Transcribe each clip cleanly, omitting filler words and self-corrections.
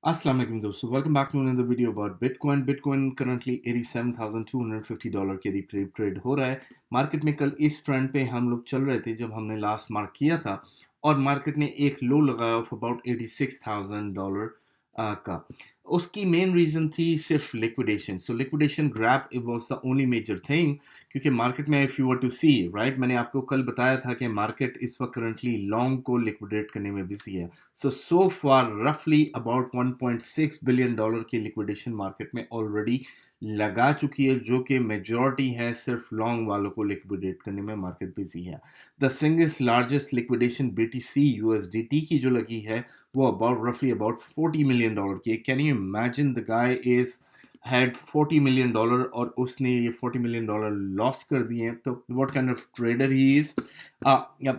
Assalamu alaikum दोस्तों, welcome back to another video about Bitcoin. Bitcoin currently $87,250 के करीब trade हो रहा है. मार्केट में कल इस ट्रेंड पे हम लोग चल रहे थे जब हमने लास्ट मार्क किया था और मार्केट ने एक लो लगाया ऑफ अबाउट $86,000 का. उसकी मेन रीज़न थी सिर्फ liquidation. So liquidation grab it was the only major thing, क्योंकि मार्केट में if you were to see right, मैंने आपको कल बताया था कि मार्केट इस वक्त करंटली लॉन्ग को लिक्विडेट करने में बिजी है. So far, roughly about $1.6 billion की लिक्विडेशन मार्केट में ऑलरेडी लगा चुकी है, जो कि मेजॉरिटी है सिर्फ लॉन्ग वालों को लिक्विडेट करने में मार्केट बिजी है. The single largest liquidation BTC USDT की जो लगी है वो रफली अबाउट $40 million की. Can you imagine the guy is had $40 million और उसने ये $40 million लॉस कर दिए हैं. तो what kind of trader he is.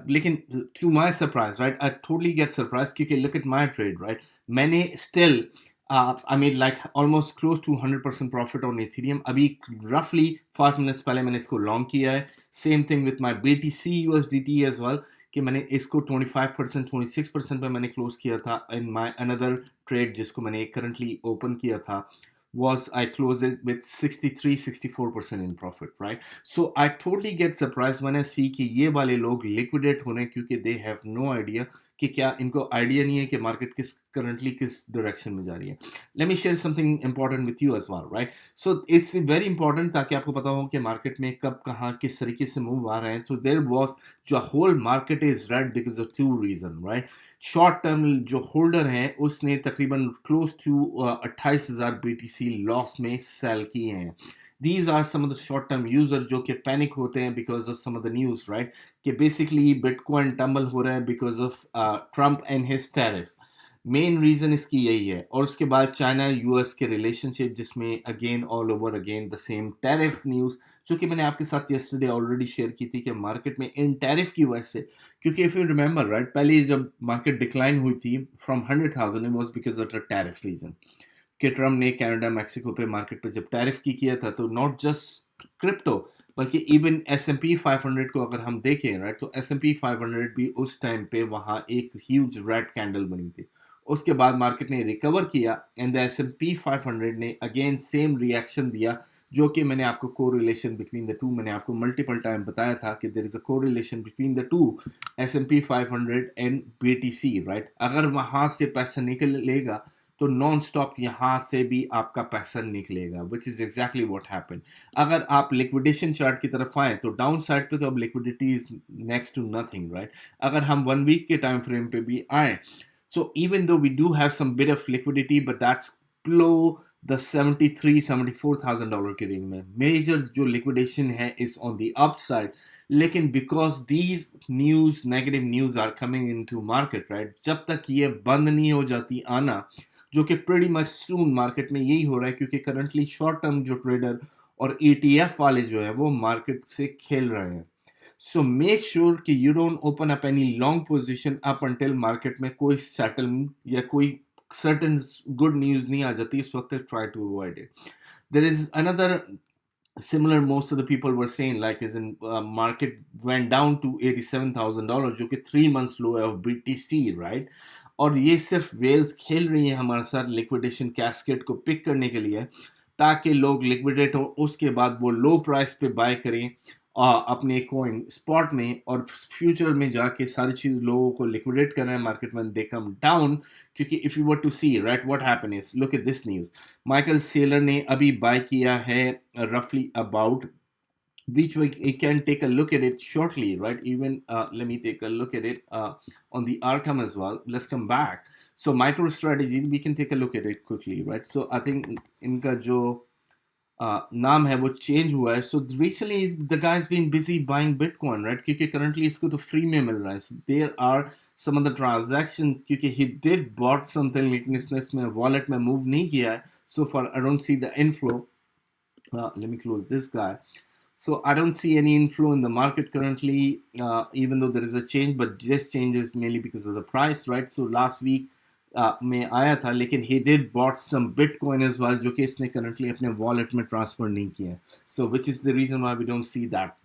लेकिन to my surprise right, I totally get surprise क्योंकि look at my trade right, मैंने still I mean like almost close to 100% profit on Ethereum. अभी रफली 5 minutes पहले मैंने इसको लॉन्ग किया है. Same thing with my BTC USDT as well कि मैंने इसको 25% 26% पे मैंने क्लोज किया था. इन माई अनदर ट्रेड जिसको मैंने करंटली ओपन किया था was I closed it with 63-64% in profit, right? So I totally get surprised when I see कि ये वाले लोग liquidate होने, क्योंकि they have no idea कि क्या इनको आइडिया नहीं है कि मार्केट किस करंटली किस डायरेक्शन में जा रही है. Let me share something important with you as well right. So it's very important ताकि आपको पता हो कि मार्केट में कब कहाँ किस तरीके से मूव आ रहे हैं. सो देयर वाज जो whole market is red because of two reason right. Short term जो होल्डर हैं उसने तकरीबन क्लोज टू 28,000 BTC लॉस में सेल किए हैं. These are some of the short term users जो कि पैनिक होते हैं because of some of the news right, कि basically बिटकॉइन टम्बल हो रहा है because of Trump and his tariff. Main reason इसकी यही है. और उसके बाद चाइना US के रिलेशनशिप जिसमें again all over again the same tariff news, जो कि मैंने आपके साथ यस्टरडे ऑलरेडी शेयर की थी कि मार्केट में इन टैरिफ की वजह से, क्योंकि इफ यू रिमेंबर राइट, पहले जब मार्केट डिक्लाइन हुई थी from 100,000 it was because of the tariff reason कि ट्रम्प ने कनाडा मैक्सिको पे मार्केट पे जब टैरिफ की किया था, तो नॉट जस्ट क्रिप्टो बल्कि इवन S&P 500 को अगर हम देखें राइट, तो S&P 500 भी उस टाइम पे वहाँ एक ह्यूज रेड कैंडल बनी थी. उसके बाद मार्केट ने रिकवर किया एंड द S&P 500 ने अगेन सेम रिएक्शन दिया, जो कि मैंने आपको कोरिलेशन बिटवीन द टू, मैंने आपको मल्टीपल टाइम बताया था कि there is a correlation between the two S&P 500 and BTC right. अगर वहाँ से पैसा निकलेगा तो नॉन स्टॉप यहाँ से भी आपका पैसा निकलेगा, which is exactly what happened. अगर आप लिक्विडेशन चार्ट की तरफ आए तो डाउन साइड पे तो अब liquidity is next to nothing right. अगर हम 1 वीक के टाइम फ्रेम पे भी आए, so even though we do have some bit of liquidity, but that's below the 73-74,000 के रेंज में. मेजर जो लिक्विडेशन है इज ऑन द अपसाइड. लेकिन because these news negative news are coming into market right, जब तक ये बंद नहीं हो जाती आना, जो कि प्रीटी मच सून मार्केट में यही हो रहा है, क्योंकि करंटली शॉर्ट टर्म जो ट्रेडर और ETF वाले जो है वो मार्केट से खेल रहे हैं. सो मेक श्योर कि you don't open up any long position up until market में कोई सेटल या कोई सर्टेन गुड न्यूज नहीं आ जाती इस वक्त. Try to avoid it. There is another similar, most of the people were saying like is in market went down to $87,000 जो कि 3 months low है of BTC right. और ये सिर्फ वेल्स खेल रही है हमारे साथ लिक्विडेशन कैस्केट को पिक करने के लिए, ताकि लोग लिक्विडेट हो, उसके बाद वो लो प्राइस पे बाय करें अपने कॉइन स्पॉट में, और फ्यूचर में जाके सारी चीज़ लोगों को लिक्विडेट करना है मार्केट में दे कम डाउन. क्योंकि if you were to see right what happen is, look at this news. Michael Saylor ने अभी बाय किया है रफली about, which we can take a look at it shortly, right? Even let me take a look at it on the Arkham as well. Let's come back. So MicroStrategy, we can take a look at it quickly, right? So I think इनका जो नाम है वो change हुआ है. So recently the guy is been busy buying bitcoin right, क्योंकि currently इसको तो फ्री में मिल रहा है. There are some of the transaction, क्योंकि ही डिड बॉट समथिंग लेकिन इसने इसमें वॉलेट में मूव नहीं किया है. So for I don't see the inflow. Late me close this guy. So I don't see any inflow in the market currently, even though there is a change, but this change is mainly because of the price, right? So last week में आया था, लेकिन he did bought some Bitcoin as well, जो कि इसने currently अपने wallet में transfer नहीं किया है. So which is the reason why we don't see that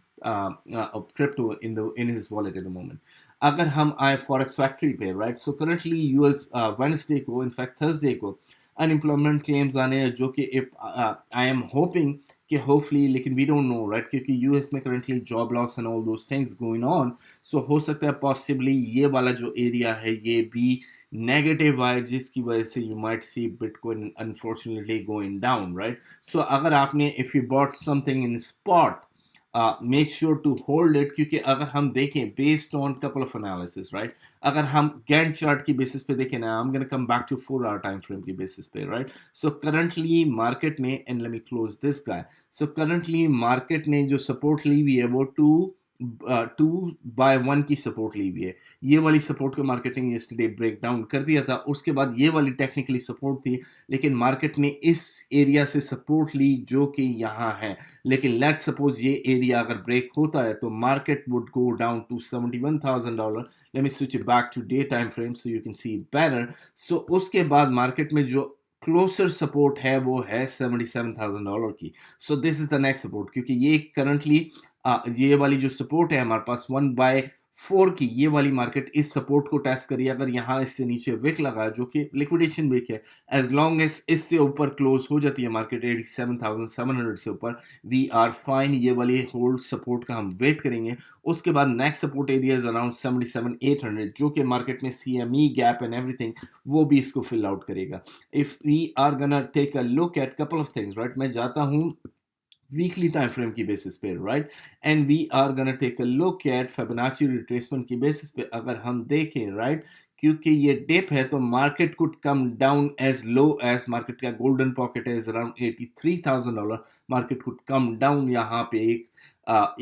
crypto in his wallet at the moment. अगर हम आए फॉरेक्स फैक्ट्री पे, right, so currently US Wednesday को, इनफैक्ट थर्सडे को अनएम्प्लॉयमेंट क्लेम्स आने हैं, जो कि इफ आई एम होपिंग कि होपफुली, लेकिन वी डोंट नो, राइट, क्योंकि यूएस में currently job loss and all those things going on, so हो सकता है पॉसिबली ये वाला जो एरिया है ये भी नेगेटिव आए, जिसकी वजह से you might see bitcoin unfortunately going down, right. So अगर आपने if you bought something in spot, make sure to hold it, क्योंकि अगर हम देखें based on couple of analysis, right, अगर हम गैंट चार्ट की बेसिस पे देखें ना, I am gonna come back to 4 hour time frame की बेसिस पे, राइट। सो करंटली मार्केट ने, and let me close this guy, so currently market ने जो सपोर्ट ली हुई है वो 2/1 की सपोर्ट ली हुई है। ये वाली सपोर्ट को मार्केट ने यस्टरडे ब्रेक डाउन कर दिया था, उसके बाद ये वाली टेक्निकली सपोर्ट थी, लेकिन मार्केट ने इस एरिया से सपोर्ट ली जो कि यहाँ है, लेकिन लेट सपोज ये एरिया अगर ब्रेक होता है तो market would go down to $71,000। Let me switch it back to day time frame so you can see it better. So उसके बाद मार्केट में जो क्लोजर सपोर्ट है वो है $77,000 की। So this is the next support, क्योंकि ये करंटली ये वाली जो सपोर्ट है हमारे पास 1/4 की, ये वाली मार्केट इस सपोर्ट को टेस्ट करिए। अगर यहाँ इससे नीचे विक लगा जो कि लिक्विडेशन विक है, एज लॉन्ग एज इससे ऊपर क्लोज हो जाती है मार्केट 87,700 से ऊपर, वी आर फाइन। ये वाली होल्ड सपोर्ट का हम वेट करेंगे। उसके बाद next support area is around 77,800, जो कि मार्केट में CME गैप एंड एवरीथिंग वो भी इसको फिल आउट करेगा। If we are gonna take a look at couple of things, right, मैं जाता हूँ वीकली टाइम फ्रेम की बेसिस पे, right, and we are gonna take a look at Fibonacci retracement की बेसिस पे। अगर हम देखें, राइट, क्योंकि ये डिप है तो market could come down as low as, market का गोल्डन पॉकेट है around $83,000, market could come down यहाँ पे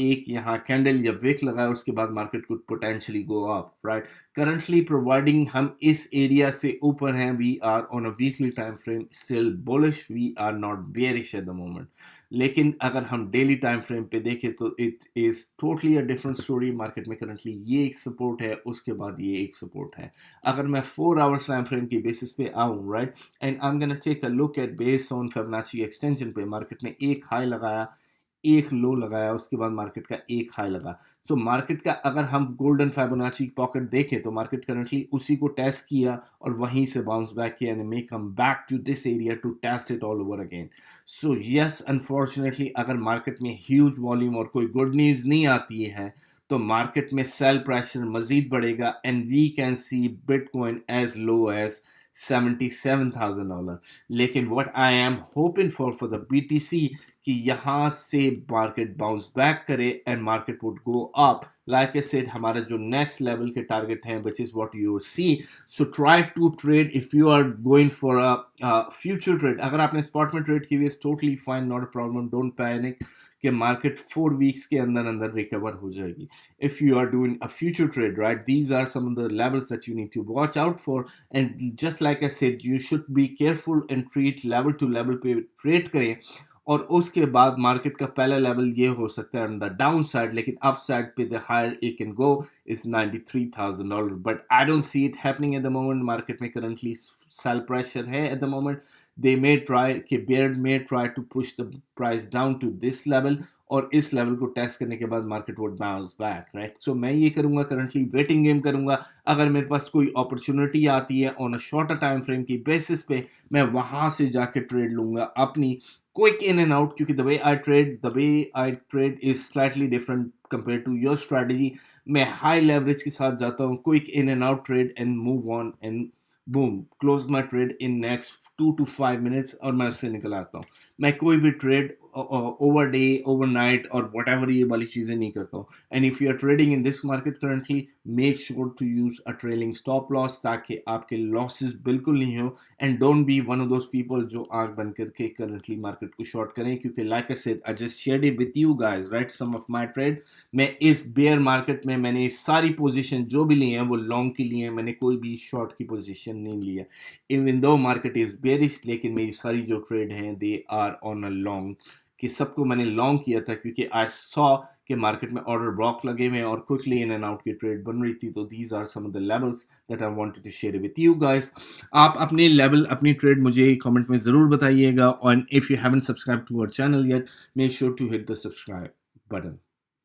एक यहाँ कैंडल या विक लगा है, उसके बाद market could potentially go up, right. Currently providing हम इस एरिया से ऊपर हैं, we are on a weekly time frame still bullish, we are not bearish at the moment. लेकिन अगर हम डेली टाइम फ्रेम पे देखें तो it is totally a different story. Market में करंटली ये एक सपोर्ट है, उसके बाद ये एक सपोर्ट है। अगर मैं 4 आवर्स टाइम फ्रेम की बेसिस पे आऊँ, right, and I am gonna take a look at base on Fibonacci extension पे, मार्केट ने एक हाई लगाया, एक लो लगाया, उसके बाद मार्केट का एक हाई लगा। सो मार्केट का अगर हम गोल्डन फिबोनाची पॉकेट देखें तो मार्केट करंटली उसी को टेस्ट किया और वहीं से बाउंस बैक किया and may come back to this area to test it all over again. So yes, unfortunately अगर मार्केट में ह्यूज वॉल्यूम और कोई गुड न्यूज़ नहीं आती है तो मार्केट में सेल प्रेशर मजीद बढ़ेगा and we can see bitcoin as low as $77,000। लेकिन what I am hoping for the BTC कि यहाँ से मार्केट बाउंस बैक करे and market would go up. Like I said, हमारा जो नेक्स्ट लेवल के टारगेट है which is what you see, so try to trade if you are going for a future trade. अगर आपने spot में trade की हुई है, totally fine, not a problem, don't panic कि मार्केट 4 वीक्स के अंदर अंदर रिकवर हो जाएगी। If you are doing a future trade, right, these are some of the levels that you need to watch out for. And just like I said, you should be careful and treat level to level पे trade करें। और उसके बाद market का पहला level ये हो सकता है ऑन द डाउन साइड, लेकिन अप साइड पे the higher it can go is $93,000, but I don't see it happening at the moment. Market में करंटली सेल प्रेशर है at the moment. They may try कि bear may try to push the price down to this level, और इस level को test करने के बाद market would bounce back, right. So मैं ये करूंगा, करंटली वेटिंग गेम करूंगा। अगर मेरे पास कोई अपॉर्चुनिटी आती है on a shorter time frame की बेसिस पे, मैं वहां से जाके ट्रेड लूंगा अपनी quick in and out, क्योंकि the way I trade is slightly different compared to your strategy। मैं high leverage के साथ जाता हूँ, quick in and out trade and move on and boom close my trade in next 2 to 5 minutes और मैं उससे निकल आता हूँ। मैं कोई भी ट्रेड ओवर डे, ओवरनाइट और whatever ये वाली चीज़ें नहीं करता हूँ। And if you are trading in this market currently, make sure to use a trailing stop loss ताकि आपके लॉसेस बिल्कुल नहीं हो। And don't be one of those people जो आंख बंद करके करंटली मार्केट को शॉर्ट करें, क्योंकि like I said, I just shared it with you guys, right, some of my trade. मैं इस बेयर मार्केट में मैंने सारी पोजीशन जो भी ली हैं वो लॉन्ग की ली हैं, मैंने कोई भी शॉर्ट की पोजीशन नहीं लिया। Even though market is bearish, लेकिन मेरी सारी जो ट्रेड हैं they are on a long, कि सबको मैंने लॉन्ग किया था क्योंकि आई सॉ कि मार्केट में ऑर्डर ब्लॉक लगे हुए हैं और क्विकली इन एंड आउट की ट्रेड बन रही थी। तो these are some of the levels that I wanted to share with you guys. आप अपने लेवल, अपनी ट्रेड मुझे कमेंट में ज़रूर बताइएगा, और if you haven't subscribe to our channel yet, make sure to hit the subscribe button.